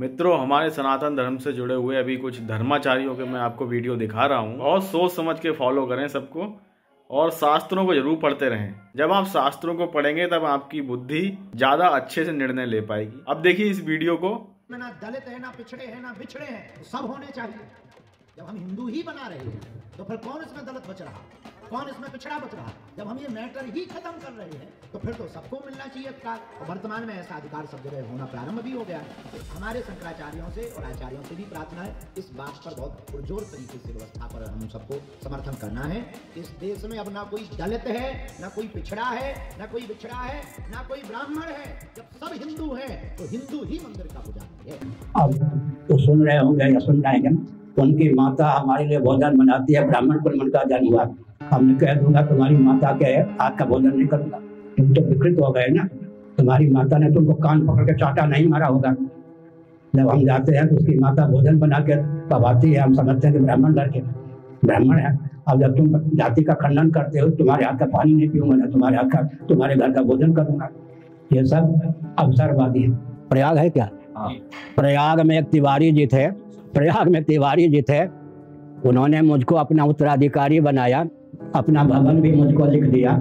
मित्रों, हमारे सनातन धर्म से जुड़े हुए अभी कुछ धर्माचार्यों के मैं आपको वीडियो दिखा रहा हूँ और सोच समझ के फॉलो करें सबको और शास्त्रों को जरूर पढ़ते रहें। जब आप शास्त्रों को पढ़ेंगे तब आपकी बुद्धि ज्यादा अच्छे से निर्णय ले पाएगी। अब देखिए इस वीडियो को। ना दलित है, ना पिछड़े हैं, ना बिछड़े हैं, सब होने चाहिए। जब हम हिंदू ही बना रहे हैं तो फिर कौन इसमें दलित बच रहा, कौन इसमें पिछड़ा बच रहा? जब हम ये मैटर ही खत्म कर रहे हैं तो फिर तो सबको मिलना चाहिए अधिकार। और वर्तमान में ऐसा अधिकार सब जगह होना प्रारंभ भी हो गया है। तो हमारे शंकराचार्यों से और आचार्यों से भी प्रार्थना है, इस बात पर बहुत पुरजोर तरीके से व्यवस्था पर हम सबको समर्थन करना है। इस देश में अब ना कोई दलित है, ना कोई पिछड़ा है, ना कोई बिछड़ा है, ना कोई ब्राह्मण है। जब सब हिंदू हैं तो हिंदू ही मंदिर का पुजारी है। अब तो सुन रहे होंगे या सुन रहे हैं, उनकी माता हमारे लिए भोजन बनाती है, ब्राह्मण को मन का जन्म हुआ, हमने कह दूंगा तुम्हारी माता के हाथ का भोजन नहीं करूंगा, तुम तो विकृत हो गए ना। तुम्हारी माता ने तुमको कान पकड़ के चाटा नहीं मारा होगा। जब हम जाते हैं तो उसकी माता भोजन बना के पवाती है, हम समझते हैं कि ब्राह्मण लड़के ब्राह्मण है। अब जब तुम जाति का खंडन करते हो, तुम्हारे हाथ का पानी नहीं पीऊंगा ना, तुम्हारे हाथ का तुम्हारे घर का भोजन करूंगा। ये सब अवसरवादी है। प्रयाग है क्या? प्रयाग में एक तिवारी जी थे, उन्होंने मुझको अपना उत्तराधिकारी बनाया, अपना भवन भी मुझको लिख दिया,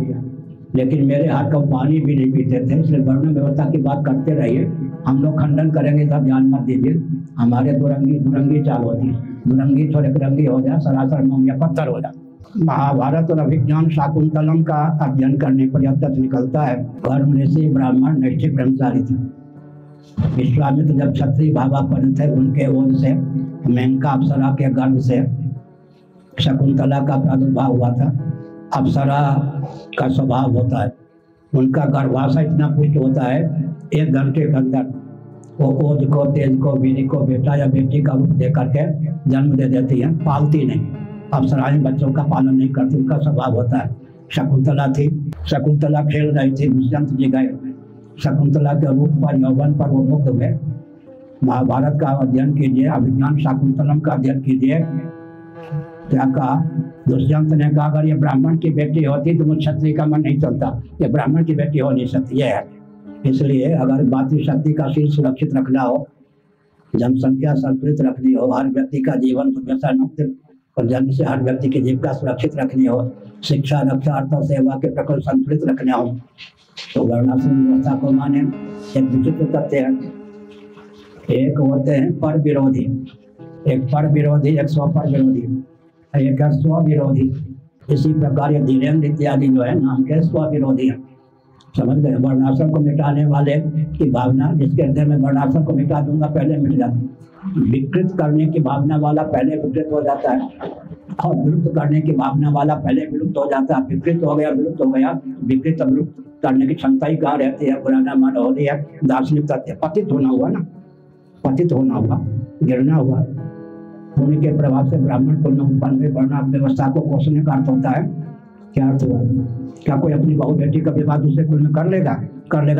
लेकिन मेरे हाथ का पानी भी नहीं पीते थे। इसलिए वर्ण व्यवस्था की बात करते रहिए, हम लोग खंडन करेंगे सब ध्यान मत दीजिए। हमारे दुरंगी चाल होती है, दुरंगी थोड़े रंगी हो जाए, सरासर मोम या पत्थर हो जाए। महाभारत और अभिज्ञान शाकुंतलम का अध्ययन करने पर यह तथ्य निकलता है, कर्म ऋषि ब्राह्मण नैष्ठिक ब्रह्मचारी थे। विश्वामित्र जब क्षत्रिय भावापन्न थे, उनके ओर से मेनका अप्सरा के गर्भ से शकुंतला का प्रादुर्भाव हुआ था। अप्सरा का स्वभाव होता है, उनका गर्भाशय इतना पुष्ट होता है, 1 घंटे के अंदर वो ओज को, तेज को, वीर को बेटा या बेटी का रूप दे करके जन्म दे देती है, पालती नहीं। अप्सराएं बच्चों का पालन नहीं करती, उनका स्वभाव होता है। शकुंतला थी, शकुंतला खेल रही थी, दुष्यंत जी गए, शकुंतला के रूप पर, यौवन पर वो मुग्ध हुए। महाभारत का अध्ययन कीजिए, अभिज्ञान शाकुंतलम का अध्ययन कीजिए। क्या कहा? दुष्यंत ने कहा अगर ये ब्राह्मण की बेटी होती तो मुझे क्षत्रिय का मन नहीं चलता, ये ब्राह्मण की बेटी हो नहीं सकती है। इसलिए अगर मातृ शक्ति का शील सुरक्षित रखना हो, जनसंख्या संतुलित रखनी हो, हर व्यक्ति का जीवन मुक्त और जन्म से हर व्यक्ति की जीविका सुरक्षित रखनी हो, शिक्षा, रक्षा, अर्थ और सेवा के प्रकल्प संतुलित रखने हो, तो वर्णाश्रम व्यवस्था को माने। एक विचित्र तथ्य है, एक होते हैं पर विरोधी, एक पर विरोधी, एक स्व पर विरोधी, एक है स्व विरोधी। इसी प्रकार ये धीरेन्द्र इत्यादि जो है नाम के स्व विरोधी है। समझ गए? वर्णाश्रम को मिटाने वाले की भावना, जिसके हृदय में वर्णाश्रम को मिटा दूंगा पहले मिट जाता है। विकृत करने की भावना वाला पहले विकृत हो जाता है, और विलुप्त करने की भावना वाला पहले विलुप्त हो जाता है। विकृत हो गया, विलुप्त हो गया, विकृत विलुप्त करने की क्षमता ही कहाँ रहती है? पुराना मन हो रही है, दार्शनिक तथ्य। पतित होना हुआ ना, पतित होना हुआ, गिरना हुआ, होने के प्रभाव से ब्राह्मण कुल में उत्पन्न हुए वर्ण व्यवस्था को कोसने का अर्थ होता है। क्या अर्थ हुआ? क्या कोई अपनी बहू बेटी का विवाह दूसरे कुल में कर लेगा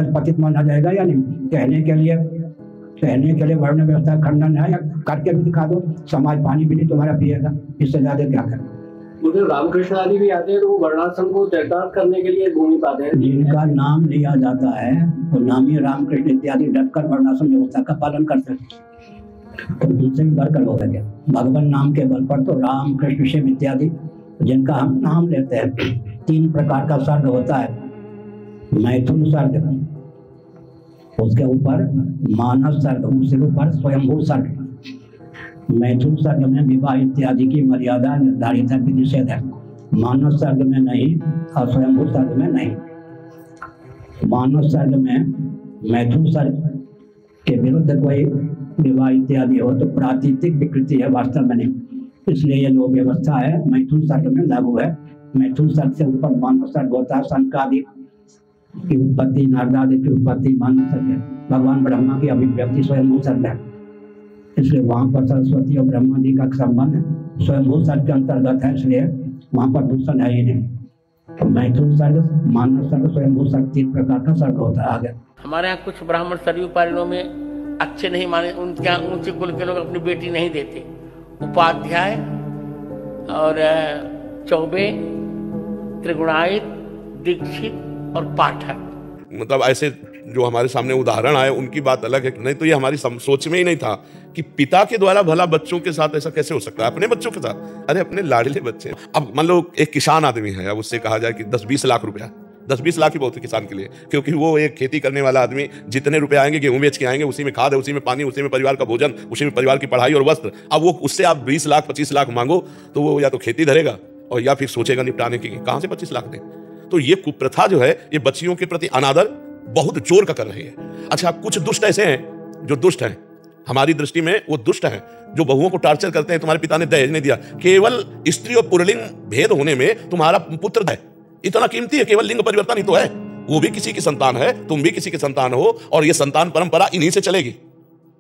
तो पतित माना जाएगा या नहीं? कहने के लिए वर्ण व्यवस्था खंडन है, या करके भी दिखा दो, समाज पानी भी नहीं तुम्हारा पिएगा, इससे ज्यादा क्या करें? मुझे रामकृष्ण आदि भी आते हैं तो वो वर्णाश्रम को चरितार्थ करने के लिए भूमि पाते हैं। जिनका नाम लिया जाता है वो नामी रामकृष्ण इत्यादि डटकर वर्णाश्रम व्यवस्था का पालन करते हैं, तो उनसे भी बढ़कर होगा क्या? भगवान नाम के बल पर तो राम, कृष्ण, शिव इत्यादि जिनका हम नाम लेते हैं। 3 प्रकार का सर्ग होता है, मैथुन सर्ग, उसके ऊपर मानस सर्ग, उसके ऊपर स्वयंभू सर्ग। मैथुन सर्ग में विवाह इत्यादि की मर्यादा निर्धारित है, निषेध है। मानस सर्ग में नहीं और स्वयंभू सर्ग में नहीं। मानस सर्ग में, मैथुन सर्ग के विरुद्ध कोई विवाह इत्यादि हो तो प्रातीतिक विकृति है, वास्तव में नहीं। इसलिए ये जो व्यवस्था है मैथुन सर्ग में लागू है। मैथुन सर्ग से ऊपर मानव सर्ग होता है। शंकादि की उत्पत्ति, नारदादि की उत्पत्ति मानव सर्ग है। भगवान ब्रह्मा की अभिव्यक्ति स्वयंभू सर्ग है, इसलिए वहाँ पर सरस्वती और ब्रह्मा जी का संबंध स्वयंभू सर्ग के अंतर्गत है, इसलिए वहाँ पर दूषण है ही नहीं। तो मैथुन सर्ग, मानव सर्ग, स्वयंभू सर्ग 3 प्रकार का सर्ग होता है। आगे हमारे यहाँ कुछ ब्राह्मण सरयू पारणों में अच्छे नहीं माने, उनके यहाँ ऊंचे कुल के लोग अपनी बेटी नहीं देते। उपाध्याय और चौबे, त्रिगुणायत, दीक्षित और पाठक, मतलब ऐसे जो हमारे सामने उदाहरण आए उनकी बात अलग है, नहीं तो ये हमारी सोच में ही नहीं था कि पिता के द्वारा भला बच्चों के साथ ऐसा कैसे हो सकता है, अपने बच्चों के साथ, अरे अपने लाडले बच्चे। अब मान लो एक किसान आदमी है, अब उससे कहा जाए कि 10-20 लाख रुपया, 10-20 लाख ही बहुत है किसान के लिए, क्योंकि वो एक खेती करने वाला आदमी जितने रुपए आएंगे गेहूं बेच के आएंगे, उसी में खाद है, उसी में पानी, उसी में परिवार का भोजन, उसी में परिवार की पढ़ाई और वस्त्र। अब वो उससे आप 20 लाख 25 लाख मांगो तो वो या तो खेती धरेगा और या फिर सोचेगा निपटाने की, कहां से 25 लाख दें। तो ये कुप्रथा जो है ये बच्चियों के प्रति अनादर बहुत जोर का कर रही है। अच्छा, कुछ दुष्ट ऐसे हैं जो दुष्ट हैं, हमारी दृष्टि में वो दुष्ट हैं जो बहुओं को टार्चर करते हैं। तुम्हारे पिता ने दहेज नहीं दिया, केवल स्त्री और पुल्लिंग भेद होने में तुम्हारा पुत्र है इतना कीमती है, केवल लिंग परिवर्तन ही तो है, वो भी किसी की संतान है, तुम भी किसी की संतान हो, और ये संतान परंपरा इन्हीं से चलेगी,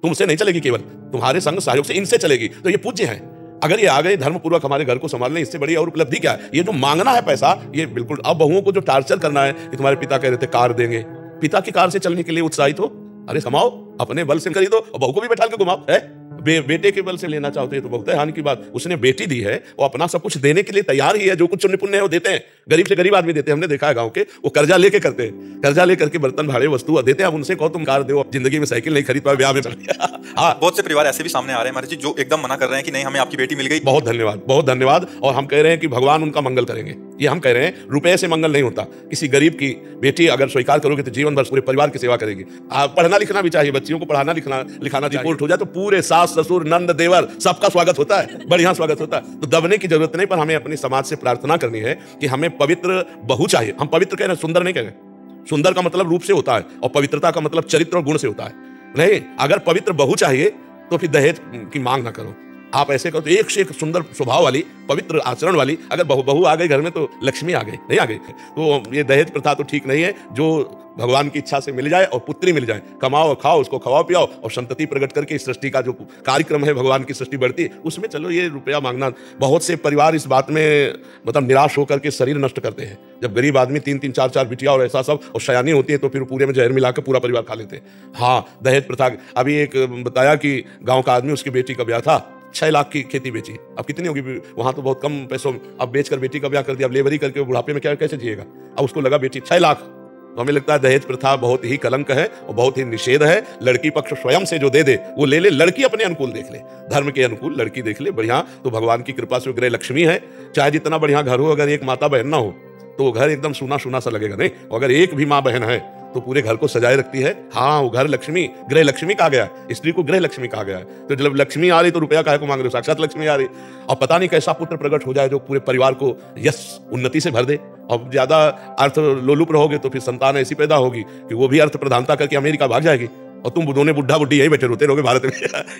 तुमसे नहीं चलेगी, केवल तुम्हारे संग सहयोग से इनसे चलेगी। तो ये पूज्य है। अगर ये आ गए धर्म पूर्वक हमारे घर को संभाल लें, इससे बड़ी और उपलब्धि क्या है। ये जो मांगना है पैसा, ये बिल्कुल। अब बहुओं को जो टार्चर करना है कि तुम्हारे पिता कह रहे थे कार देंगे, पिता की कार से चलने के लिए उत्साहित हो, अरे कमाओ, अपने बल से खरीदो और बहू को भी बैठा के घुमाओ। है बेटे के बल से लेना चाहते हैं तो बहुत है हानि की बात। उसने बेटी दी है, वो अपना सब कुछ देने के लिए तैयार ही है, जो कुछ पुण्य है वो देते हैं, गरीब से गरीब आदमी देते हैं। हमने देखा है गांव के, वो कर्जा लेके करते हैं, कर्जा लेकर के बर्तन भाड़े वस्तु देते हैं। अब उनसे कहो तुम कार दो, जिंदगी में साइकिल नहीं खरीद पाए, ब्याह में पड़ गया। हाँ, बहुत से परिवार ऐसे भी सामने आ रहे हैं महाराज जी जो एकदम मना कर रहे हैं कि नहीं हमें आपकी बेटी मिल गई। बहुत धन्यवाद, बहुत धन्यवाद। और हम कह रहे हैं कि भगवान उनका मंगल करेंगे, ये हम कह रहे हैं। रुपए से मंगल नहीं होता। किसी गरीब की बेटी अगर स्वीकार करोगे तो जीवन भर पूरे परिवार की सेवा करेगी। पढ़ना लिखना भी चाहिए, बच्चियों को पढ़ाना लिखाना रिपोर्ट हो जाए तो पूरे सास ससुर नंद देवर सबका स्वागत होता है, बढ़िया स्वागत होता है। तो दबने की जरूरत नहीं, पर हमें अपने समाज से प्रार्थना करनी है कि हमें पवित्र बहू चाहिए। हम पवित्र कह रहे हैं, सुंदर नहीं कह रहे। सुंदर का मतलब रूप से होता है और पवित्रता का मतलब चरित्र और गुण से होता है। नहीं, अगर पवित्र बहू चाहिए तो फिर दहेज की मांग ना करो। आप ऐसे करो तो एक से एक सुंदर स्वभाव वाली, पवित्र आचरण वाली अगर बहू आ गई घर में तो लक्ष्मी आ गई, नहीं आ गई। तो ये दहेज प्रथा तो ठीक नहीं है। जो भगवान की इच्छा से मिल जाए और पुत्री मिल जाए, कमाओ और खाओ, उसको खवाओ पियाओ और संतति प्रकट करके इस सृष्टि का जो कार्यक्रम है, भगवान की सृष्टि बढ़ती है उसमें चलो। ये रुपया मांगना, बहुत से परिवार इस बात में मतलब निराश होकर के शरीर नष्ट करते हैं। जब गरीब आदमी 3-3 4-4 बिटिया और ऐसा सब और शयानी होती है तो फिर पूरे में जहर मिलाकर पूरा परिवार खा लेते हैं। हाँ, दहेज प्रथा। अभी एक बताया कि गाँव का आदमी, उसकी बेटी का ब्याह था, 6 लाख की खेती बेची। अब कितनी होगी वहां तो बहुत कम पैसों, अब बेचकर बेटी का ब्याह कर दिया। अब लेबरी करके बुढ़ापे में क्या कैसे जिएगा। अब उसको लगा बेटी 6 लाख। तो हमें लगता है दहेज प्रथा बहुत ही कलंक है और बहुत ही निषेध है। लड़की पक्ष स्वयं से जो दे दे वो ले ले, लड़की अपने अनुकूल देख ले, धर्म के अनुकूल लड़की देख ले, बढ़िया। तो भगवान की कृपा से गृह लक्ष्मी है। चाहे जितना बढ़िया घर हो, अगर एक माता बहन ना हो तो वो घर एकदम सूना सूना सा लगेगा। नहीं, अगर एक भी माँ बहन है तो पूरे घर को सजाए रखती है। हाँ, वो घर लक्ष्मी, गृह लक्ष्मी कहा गया है, स्त्री को गृह लक्ष्मी कहा गया है। तो जब लक्ष्मी आ रही तो रुपया काहे को मांग रहे हो, साक्षात लक्ष्मी आ रही। और पता नहीं कैसा पुत्र प्रकट हो जाए जो पूरे परिवार को यश उन्नति से भर दे। और ज्यादा अर्थ लोलुप रहोगे तो फिर संतान ऐसी पैदा होगी कि वो भी अर्थ प्रधानता करके अमेरिका भाग जाएगी और तुम दोनों बुढ़ा बुढ़ी यही बैठे रोते रहोगे भारत में।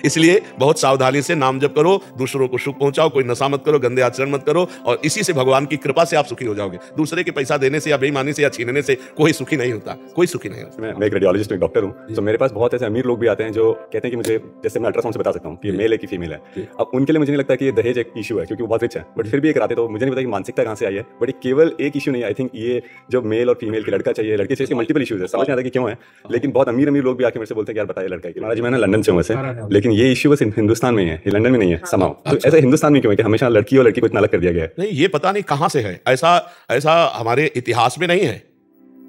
इसलिए बहुत सावधानी से नाम जप करो, दूसरों को सुख पहुंचाओ, कोई नशा मत करो, गंदे आचरण मत करो, और इसी से भगवान की कृपा से आप सुखी हो जाओगे। दूसरे के पैसा देने से या बेईमानी से या छीनने से कोई सुखी नहीं होता, कोई सुखी नहीं होता। मैं एक रेडियोलॉजिस्ट, एक डॉक्टर हूँ, तो मेरे पास बहुत ऐसे अमीर लोग भी आते हैं जो कहते हैं कि मुझे, जैसे मैं अल्ट्रासाउंड से बता सकता हूँ कि मेल है कि फीमेल है। अब उनके लिए मुझे नहीं लगता कि ये दहेज एक इशू है, क्योंकि वो बहुत रिच है, बट फिर भी एक आते तो मुझे नहीं पता कि मानसिकता कहाँ से आई है। बट केवल एक इशू नहीं, आई थिंक ये जो मेल और फीमेल की, लड़का चाहिए लड़के चाहिए, मल्टीपल इशूज है, समझ नहीं आता कि क्यों है। लेकिन बहुत अमीर लोग भी आके मेरे से बोलते हैं यार बताइए लड़का। महाराज मैं ना लंदन से हूँ वैसे, लेकिन ये इश्यू बस हिंदुस्तान में ही है, ये लंदन में नहीं है समाओ। तो ऐसा हिंदुस्तान में क्यों है कि हमेशा लड़की और लड़की को इतना अलग कर दिया गया है? नहीं, ये पता नहीं कहां से है। ऐसा हमारे इतिहास में नहीं है,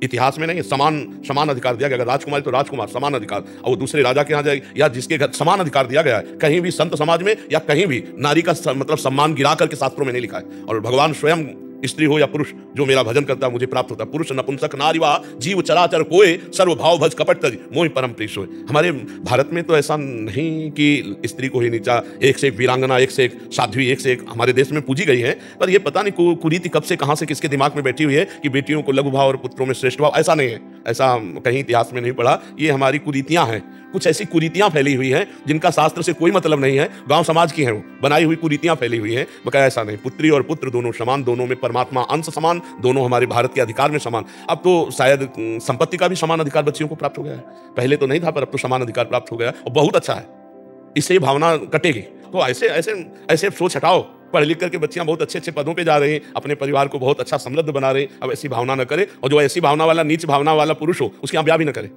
इतिहास में नहीं है। समान अधिकार दिया गया। अगर राजकुमारी तो राजकुमार समान अधिकार, और वो दूसरे राजा के यहाँ जाए या जिसके घर समान अधिकार दिया गया है। कहीं भी संत समाज में या कहीं भी नारी का मतलब सम्मान गिरा करके शास्त्रों में नहीं लिखा है। और भगवान स्वयं, स्त्री हो या पुरुष, जो मेरा भजन करता है मुझे प्राप्त होता है। पुरुष नपुंसक नारीवा जीव चराचर कोय, सर्व भाव भज कपट तज मोहि परम प्रिय सोय। हमारे भारत में तो ऐसा नहीं कि स्त्री को ही नीचा, एक से एक वीरांगना, एक से एक साध्वी, एक से एक हमारे देश में पूजी गई है। पर ये पता नहीं कुरीति कब से कहां से किसके दिमाग में बैठी हुई है कि बेटियों को लघु भाव और पुत्रों में श्रेष्ठ भाव। ऐसा नहीं है, ऐसा कहीं इतिहास में नहीं पढ़ा। ये हमारी कुरीतियां हैं, कुछ ऐसी कुरीतियां फैली हुई हैं जिनका शास्त्र से कोई मतलब नहीं है, गांव समाज की हैं, वो बनाई हुई कुरीतियां फैली हुई हैं। बकाया ऐसा नहीं, पुत्री और पुत्र दोनों समान, दोनों में परमात्मा अंश समान, दोनों हमारे भारत के अधिकार में समान। अब तो शायद संपत्ति का भी समान अधिकार बच्चियों को प्राप्त हो गया है, पहले तो नहीं था, पर अब तो समान अधिकार प्राप्त हो गया और बहुत अच्छा है। इससे ही भावना कटेगी। तो ऐसे सोच हटाओ। पढ़ लिख करके बच्चियां बहुत अच्छे अच्छे पदों पे जा रही हैं, अपने परिवार को बहुत अच्छा समृद्ध बना रहे हैं। अब ऐसी भावना न करे, और जो ऐसी भावना वाला, नीच भावना वाला पुरुष हो उसके यहाँ ब्याह भी न करे।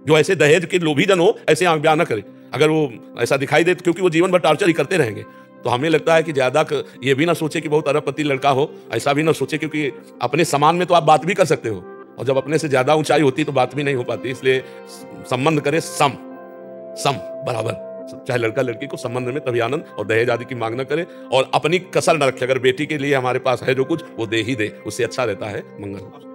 जो ऐसे दहेज के लोभी जन हो ऐसे यहाँ ब्याह न करे। अगर वो ऐसा दिखाई दे, क्योंकि वो जीवन भर टार्चर ही करते रहेंगे। तो हमें लगता है कि ज्यादा ये भी ना सोचे कि बहुत अरबपति लड़का हो, ऐसा भी ना सोचे, क्योंकि अपने समान में तो आप बात भी कर सकते हो। और और जब अपने से ज्यादा ऊंचाई होती तो बात भी नहीं हो पाती। इसलिए संबंध करे सम बराबर, चाहे लड़का लड़की को संबंध में तभी आनंद, और दहेज आदि की मांग न करे और अपनी कसर न रखे। अगर बेटी के लिए हमारे पास है जो कुछ वो दे ही दे, उससे अच्छा रहता है मंगल।